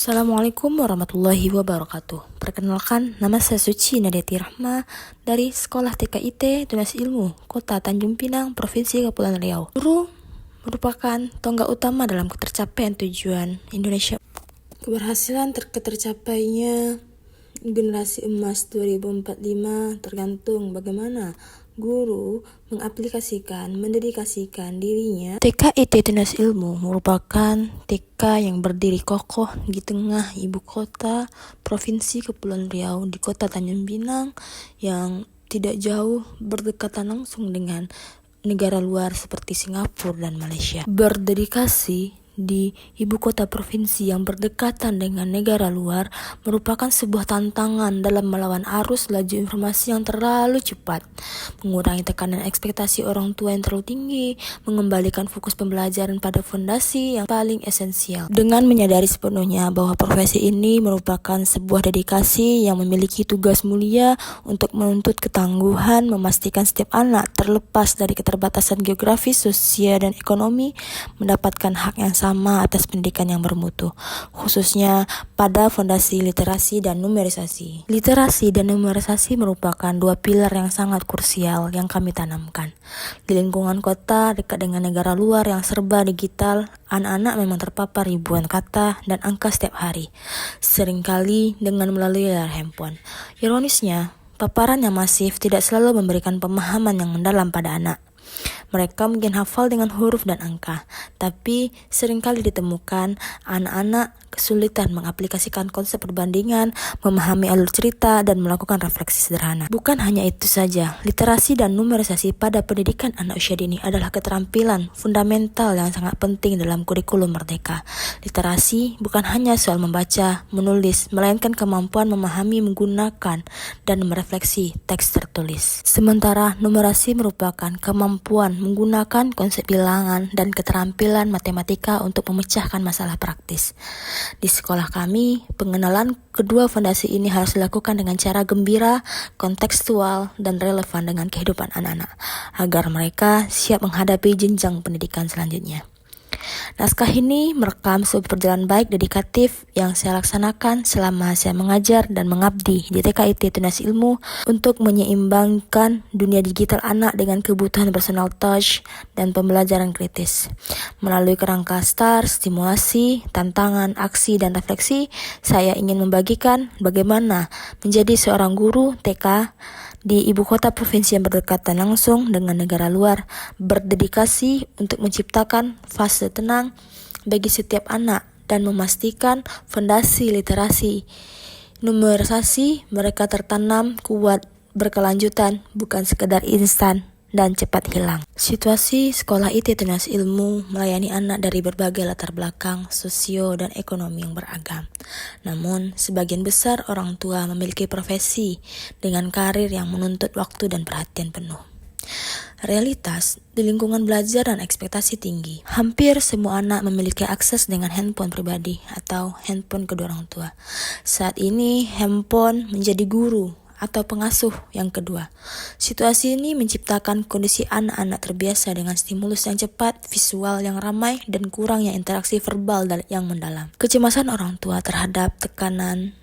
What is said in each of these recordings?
Assalamualaikum warahmatullahi wabarakatuh. Perkenalkan, nama saya Suci Nadeti Rahma dari Sekolah TKIT Tunas Ilmu, Kota Tanjung Pinang, Provinsi Kepulauan Riau. Guru merupakan tonggak utama dalam ketercapaian tujuan Indonesia. Keberhasilan tercapainya generasi emas 2045 tergantung bagaimana guru mendedikasikan dirinya. TKIT Tunas Ilmu merupakan TK yang berdiri kokoh di tengah ibu kota Provinsi Kepulauan Riau di Kota Tanjung Pinang yang tidak jauh berdekatan langsung dengan negara luar seperti Singapura dan Malaysia. Berdedikasi di ibu kota provinsi yang berdekatan dengan negara luar merupakan sebuah tantangan dalam melawan arus laju informasi yang terlalu cepat, mengurangi tekanan ekspektasi orang tua yang terlalu tinggi, mengembalikan fokus pembelajaran pada fondasi yang paling esensial. Dengan menyadari sepenuhnya bahwa profesi ini merupakan sebuah dedikasi yang memiliki tugas mulia untuk menuntut ketangguhan, memastikan setiap anak terlepas dari keterbatasan geografis, sosial, dan ekonomi mendapatkan hak yang sama atas pendidikan yang bermutu, khususnya pada fondasi literasi dan numerisasi. Literasi dan numerisasi merupakan dua pilar yang sangat krusial yang kami tanamkan. Di lingkungan kota dekat dengan negara luar yang serba digital, anak-anak memang terpapar ribuan kata dan angka setiap hari, seringkali dengan melalui layar handphone. Ironisnya, paparan yang masif tidak selalu memberikan pemahaman yang mendalam pada anak. Mereka mungkin hafal dengan huruf dan angka, tapi seringkali ditemukan anak-anak kesulitan mengaplikasikan konsep perbandingan, memahami alur cerita, dan melakukan refleksi sederhana. Bukan hanya itu saja, literasi dan numerisasi pada pendidikan anak usia dini adalah keterampilan fundamental yang sangat penting dalam kurikulum merdeka. Literasi bukan hanya soal membaca, menulis, melainkan kemampuan memahami, menggunakan, dan merefleksi teks tertulis. Sementara numerasi merupakan kemampuan menggunakan konsep bilangan dan keterampilan matematika untuk memecahkan masalah praktis. Di sekolah kami, pengenalan kedua fondasi ini harus dilakukan dengan cara gembira, kontekstual, dan relevan dengan kehidupan anak-anak, agar mereka siap menghadapi jenjang pendidikan selanjutnya. Naskah ini merekam sebuah perjalanan baik dedikatif yang saya laksanakan selama saya mengajar dan mengabdi di TKIT Tunas Ilmu untuk menyeimbangkan dunia digital anak dengan kebutuhan personal touch dan pembelajaran kritis. Melalui kerangka STAR, stimulasi, tantangan, aksi, dan refleksi, saya ingin membagikan bagaimana menjadi seorang guru TK di ibu kota provinsi yang berdekatan langsung dengan negara luar, berdedikasi untuk menciptakan fase tenang bagi setiap anak dan memastikan fondasi literasi numerisasi mereka tertanam kuat, berkelanjutan, bukan sekedar instan dan cepat hilang. Situasi sekolah IT Tunas Ilmu melayani anak dari berbagai latar belakang sosio dan ekonomi yang beragam. Namun, sebagian besar orang tua memiliki profesi dengan karir yang menuntut waktu dan perhatian penuh. Realitas di lingkungan belajar dan ekspektasi tinggi. Hampir semua anak memiliki akses dengan handphone pribadi atau handphone kedua orang tua. Saat ini, handphone menjadi guru atau pengasuh yang kedua. Situasi ini menciptakan kondisi anak-anak terbiasa dengan stimulus yang cepat, visual yang ramai, dan kurangnya interaksi verbal yang mendalam. Kecemasan orang tua terhadap tekanan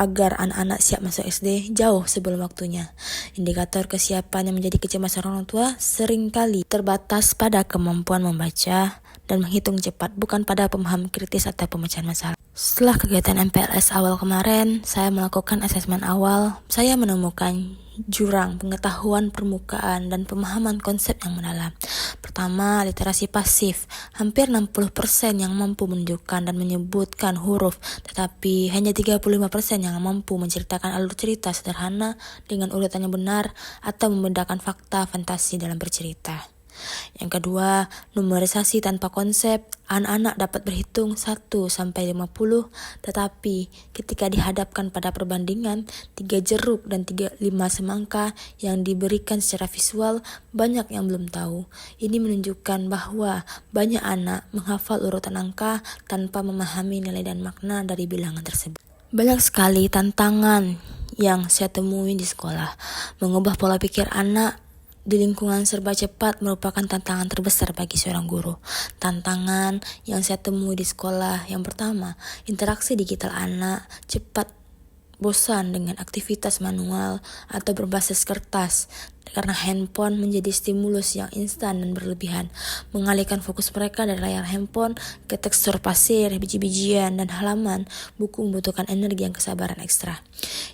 agar anak-anak siap masuk SD jauh sebelum waktunya. Indikator kesiapan yang menjadi kecemasan orang tua seringkali terbatas pada kemampuan membaca dan menghitung cepat, bukan pada pemahaman kritis atau pemecahan masalah. Setelah kegiatan MPLS awal kemarin, saya melakukan asesmen awal. Saya menemukan jurang pengetahuan permukaan dan pemahaman konsep yang mendalam. Pertama, literasi pasif. Hampir 60% yang mampu menunjukkan dan menyebutkan huruf, tetapi hanya 35% yang mampu menceritakan alur cerita sederhana dengan urutan yang benar atau membedakan fakta fantasi dalam bercerita. Yang kedua, numerisasi tanpa konsep. Anak-anak dapat berhitung 1-50, tetapi ketika dihadapkan pada perbandingan 3 jeruk dan 5 semangka yang diberikan secara visual, banyak yang belum tahu. Ini menunjukkan bahwa banyak anak menghafal urutan angka tanpa memahami nilai dan makna dari bilangan tersebut. Banyak sekali tantangan yang saya temui di sekolah. Mengubah pola pikir anak di lingkungan serba cepat merupakan tantangan terbesar bagi seorang guru. Tantangan yang saya temui di sekolah yang pertama, interaksi digital anak cepat bosan dengan aktivitas manual atau berbasis kertas karena handphone menjadi stimulus yang instan dan berlebihan, mengalihkan fokus mereka dari layar handphone ke tekstur pasir, biji-bijian, dan halaman buku membutuhkan energi dan kesabaran ekstra.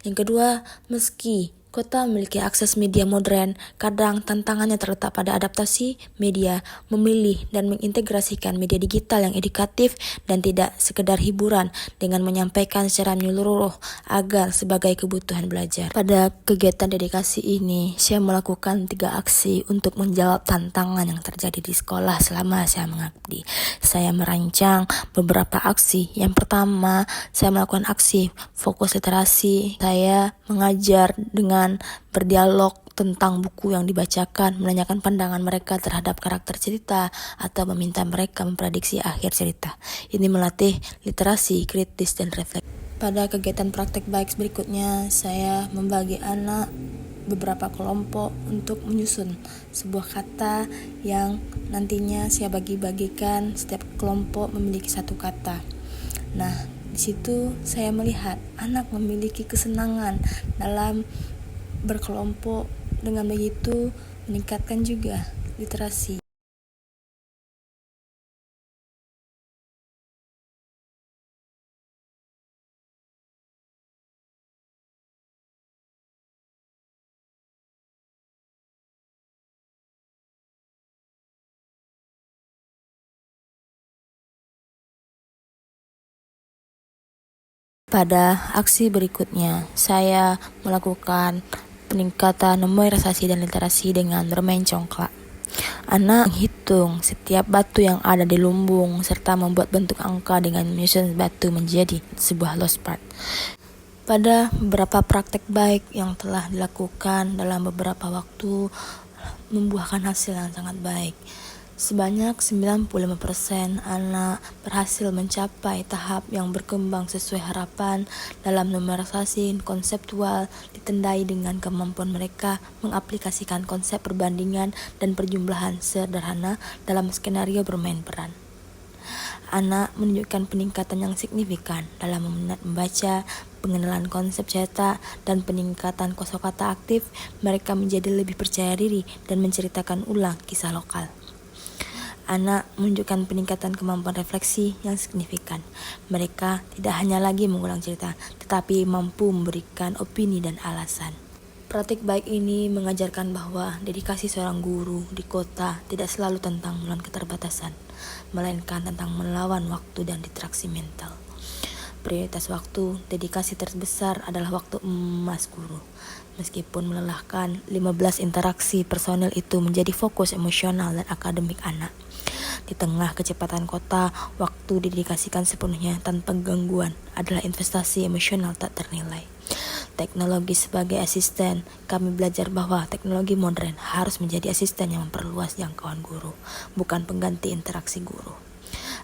Yang kedua, meski kota memiliki akses media modern, kadang tantangannya terletak pada adaptasi media, memilih dan mengintegrasikan media digital yang edukatif dan tidak sekedar hiburan dengan menyampaikan secara menyeluruh agar sebagai kebutuhan belajar. Pada kegiatan dedikasi ini, saya melakukan 3 aksi untuk menjawab tantangan yang terjadi di sekolah selama saya mengabdi. Saya merancang beberapa aksi. Yang pertama, saya melakukan aksi fokus literasi. Saya mengajar dengan berdialog tentang buku yang dibacakan, menanyakan pandangan mereka terhadap karakter cerita, atau meminta mereka memprediksi akhir cerita. Ini melatih literasi, kritis, dan refleks. Pada kegiatan praktek baik berikutnya, saya membagi anak beberapa kelompok untuk menyusun sebuah kata yang nantinya saya bagi-bagikan. Setiap kelompok memiliki satu kata. Nah, di situ saya melihat anak memiliki kesenangan dalam berkelompok. Dengan begitu meningkatkan juga literasi. Pada aksi berikutnya, saya melakukan peningkatan memorisasi dan literasi dengan bermain congklak. Anak menghitung setiap batu yang ada di lumbung serta membuat bentuk angka dengan menyusun batu menjadi sebuah lost part. Pada beberapa praktek baik yang telah dilakukan dalam beberapa waktu membuahkan hasil yang sangat baik. Sebanyak 95% anak berhasil mencapai tahap yang berkembang sesuai harapan dalam numerisasi konseptual, ditandai dengan kemampuan mereka mengaplikasikan konsep perbandingan dan perjumlahan sederhana dalam skenario bermain peran. Anak menunjukkan peningkatan yang signifikan dalam minat membaca, pengenalan konsep cetak, dan peningkatan kosakata aktif. Mereka menjadi lebih percaya diri dan menceritakan ulang kisah lokal. Anak menunjukkan peningkatan kemampuan refleksi yang signifikan. Mereka tidak hanya lagi mengulang cerita, tetapi mampu memberikan opini dan alasan. Praktik baik ini mengajarkan bahwa dedikasi seorang guru di kota tidak selalu tentang melawan keterbatasan, melainkan tentang melawan waktu dan distraksi mental. Prioritas waktu, dedikasi terbesar adalah waktu emas guru. Meskipun melelahkan, 15 interaksi personel itu menjadi fokus emosional dan akademik anak. Di tengah kecepatan kota, waktu didedikasikan sepenuhnya tanpa gangguan adalah investasi emosional tak ternilai. Teknologi sebagai asisten, kami belajar bahwa teknologi modern harus menjadi asisten yang memperluas jangkauan guru, bukan pengganti interaksi guru.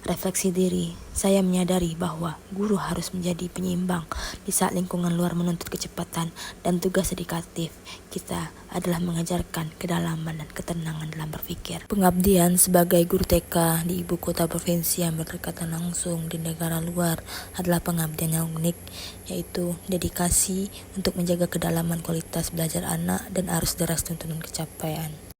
Refleksi diri, saya menyadari bahwa guru harus menjadi penyeimbang di saat lingkungan luar menuntut kecepatan, dan tugas edukatif kita adalah mengajarkan kedalaman dan ketenangan dalam berpikir. Pengabdian sebagai guru TK di ibu kota provinsi yang berdekatan langsung di negara luar adalah pengabdian yang unik, yaitu dedikasi untuk menjaga kedalaman kualitas belajar anak dan arus deras tuntunan kecapaian.